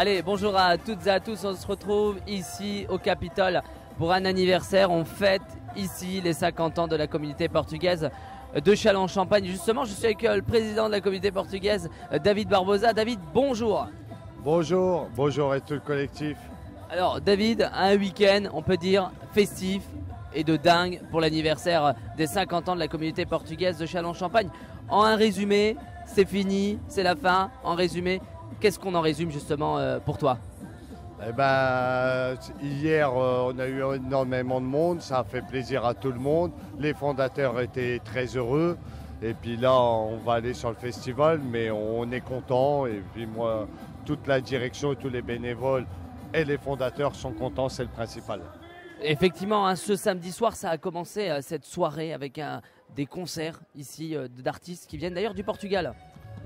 Allez, bonjour à toutes et à tous, on se retrouve ici au Capitole pour un anniversaire. On fête ici les 50 ans de la communauté portugaise de Châlons-en-Champagne. Justement, je suis avec le président de la communauté portugaise, David Barbosa. David, bonjour. Bonjour, bonjour et tout le collectif. Alors David, un week-end, on peut dire festif et de dingue pour l'anniversaire des 50 ans de la communauté portugaise de Châlons-en-Champagne. En un résumé, c'est fini, c'est la fin. En résumé, qu'est-ce qu'on en résume justement pour toi? Eh ben, hier, on a eu énormément de monde, ça a fait plaisir à tout le monde. Les fondateurs étaient très heureux. Et puis là, on va aller sur le festival, mais on est content. Et puis moi, toute la direction et tous les bénévoles et les fondateurs sont contents, c'est le principal. Effectivement, hein, ce samedi soir, ça a commencé cette soirée avec des concerts ici d'artistes qui viennent d'ailleurs du Portugal.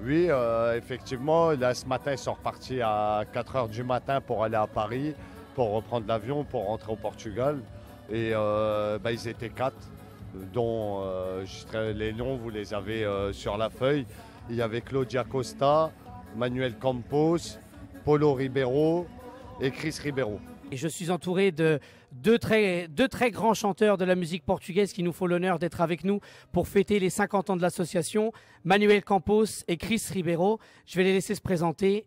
Oui, effectivement, là ce matin, ils sont repartis à 4 h du matin pour aller à Paris, pour reprendre l'avion, pour rentrer au Portugal. Et ils étaient 4, dont les noms, vous les avez sur la feuille. Il y avait Claudia Costa, Manuel Campos, Paulo Ribeiro et Chris Ribeiro. Et je suis entouré de deux très grands chanteurs de la musique portugaise qui nous font l'honneur d'être avec nous pour fêter les 50 ans de l'association, Manuel Campos et Chris Ribeiro. Je vais les laisser se présenter.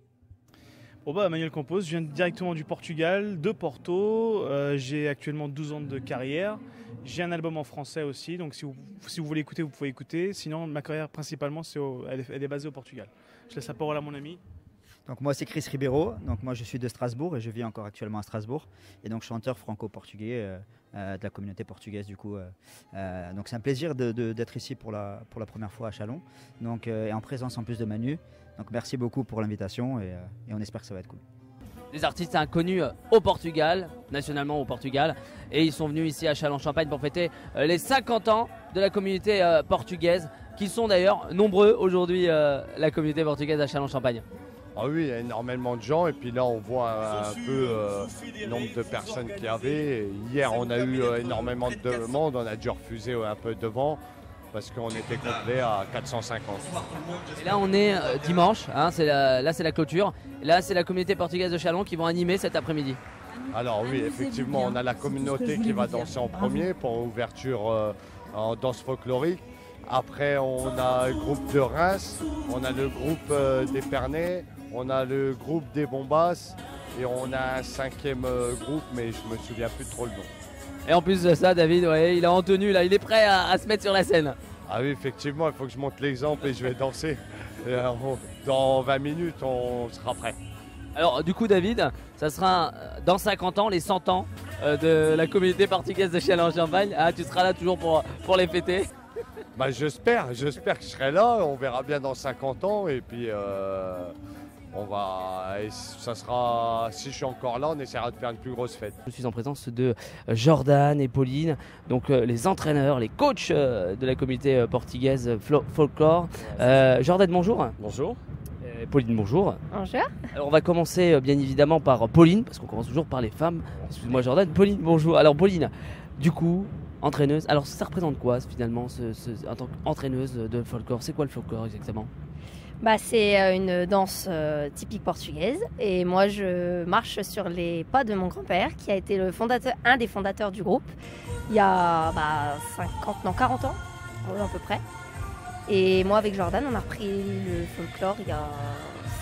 Manuel Campos, je viens directement du Portugal, de Porto. J'ai actuellement 12 ans de carrière. J'ai un album en français aussi, donc si vous voulez écouter, vous pouvez écouter. Sinon, ma carrière principalement, elle est basée au Portugal. Je laisse la parole à mon ami. Donc moi c'est Chris Ribeiro, donc moi je suis de Strasbourg et je vis encore actuellement à Strasbourg et donc chanteur franco-portugais de la communauté portugaise du coup. Donc c'est un plaisir d'être ici pour la première fois à Châlons, donc, et en présence en plus de Manu. Donc merci beaucoup pour l'invitation et on espère que ça va être cool. Des artistes inconnus au Portugal, nationalement au Portugal, et ils sont venus ici à Châlons-en-Champagne pour fêter les 50 ans de la communauté portugaise, qui sont d'ailleurs nombreux aujourd'hui, la communauté portugaise à Châlons-en-Champagne. Ah oui, il y a énormément de gens et puis là on voit un peu le nombre de personnes qu'il y avait. Hier on a eu énormément de demandes, on a dû refuser un peu devant parce qu'on était complet à 450. Et là on est dimanche, hein, là c'est la clôture. Et là c'est la communauté portugaise de Châlons qui vont animer cet après-midi. Alors oui, effectivement on a la communauté qui va danser en premier pour ouverture en danse folklorique. Après on a le groupe de Reims, on a le groupe d'Épernay. On a le groupe des Bombasses et on a un 5e groupe, mais je me souviens plus trop le nom. Et en plus de ça, David, ouais, il est en tenue, là, il est prêt à se mettre sur la scène. Ah oui, effectivement, il faut que je montre l'exemple et je vais danser. Et dans 20 minutes, on sera prêt. Alors du coup, David, ça sera dans 50 ans, les 100 ans de la communauté portugaise de Châlons-en-Champagne. Ah, tu seras là toujours pour les fêter? Bah, j'espère que je serai là. On verra bien dans 50 ans et puis... ça sera, si je suis encore là, on essaiera de faire une plus grosse fête. Je suis en présence de Jordan et Pauline, donc les entraîneurs, les coachs de la communauté portugaise folklore. Jordan, bonjour. Bonjour. Pauline, bonjour. Bonjour. Alors on va commencer bien évidemment par Pauline, parce qu'on commence toujours par les femmes. Excuse-moi Jordan. Pauline, bonjour. Alors Pauline, du coup, entraîneuse. Alors ça représente quoi finalement en tant qu'entraîneuse de folklore? C'est quoi le folklore exactement? C'est une danse typique portugaise et moi je marche sur les pas de mon grand-père qui a été un des fondateurs du groupe il y a 40 ans à peu près. Et moi avec Jordan on a repris le folklore il y a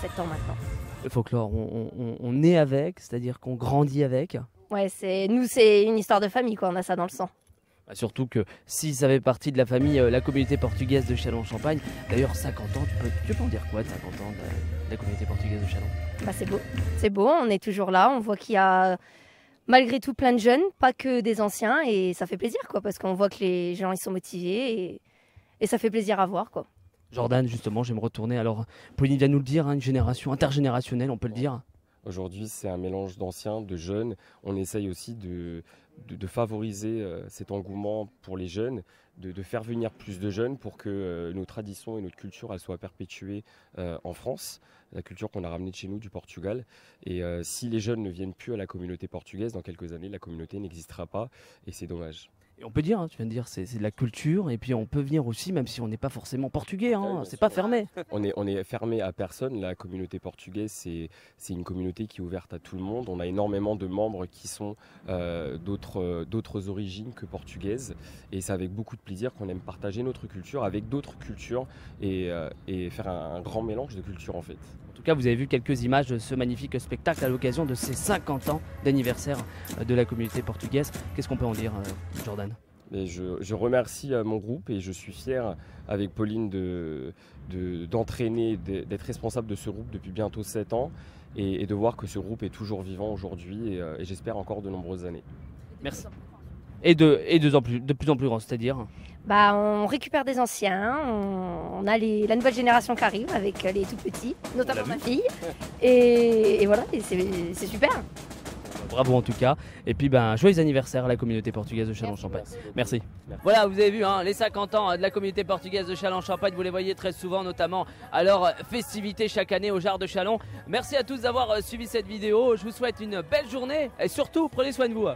7 ans maintenant. Le folklore, on est avec, c'est-à-dire qu'on grandit avec? Ouais, c'est une histoire de famille quoi, on a ça dans le sang. Surtout que si ça fait partie de la famille, la communauté portugaise de Châlons-en-Champagne, d'ailleurs 50 ans, tu peux en dire quoi de 50 ans de la communauté portugaise de Châlons? C'est beau, on est toujours là, on voit qu'il y a malgré tout plein de jeunes, pas que des anciens, et ça fait plaisir quoi, parce qu'on voit que les gens ils sont motivés et ça fait plaisir à voir quoi. Jordan, justement, je vais me retourner, alors Pauline vient nous le dire, hein, une génération intergénérationnelle, on peut le dire. Aujourd'hui, c'est un mélange d'anciens, de jeunes. On essaye aussi de favoriser cet engouement pour les jeunes, de faire venir plus de jeunes pour que nos traditions et notre culture elles soient perpétuées en France, la culture qu'on a ramenée de chez nous, du Portugal. Et si les jeunes ne viennent plus à la communauté portugaise, dans quelques années, la communauté n'existera pas et c'est dommage. Et on peut dire, hein, tu viens de dire, c'est de la culture, et puis on peut venir aussi, même si on n'est pas forcément portugais, hein, bien c'est sûr. pas fermé. On est fermé à personne. La communauté portugaise, c'est une communauté qui est ouverte à tout le monde. On a énormément de membres qui sont d'autres origines que portugaises. Et c'est avec beaucoup de plaisir qu'on aime partager notre culture avec d'autres cultures et faire un grand mélange de cultures en fait. En tout cas, vous avez vu quelques images de ce magnifique spectacle à l'occasion de ces 50 ans d'anniversaire de la communauté portugaise. Qu'est-ce qu'on peut en dire, Jordan? Et je remercie mon groupe et je suis fier avec Pauline d'entraîner, d'être responsable de ce groupe depuis bientôt 7 ans et de voir que ce groupe est toujours vivant aujourd'hui et j'espère encore de nombreuses années. Merci. Et de plus en plus grand, c'est-à-dire? Bah, on récupère des anciens, on a la nouvelle génération qui arrive avec les tout petits, notamment ma fille. Et voilà, et c'est super. Bravo en tout cas. Et puis joyeux anniversaire à la communauté portugaise de Châlons-Champagne. Merci. Voilà, vous avez vu les 50 ans de la communauté portugaise de Châlons-Champagne. Vous les voyez très souvent, notamment à leur festivité chaque année au Jar de Châlons. Merci à tous d'avoir suivi cette vidéo. Je vous souhaite une belle journée et surtout prenez soin de vous.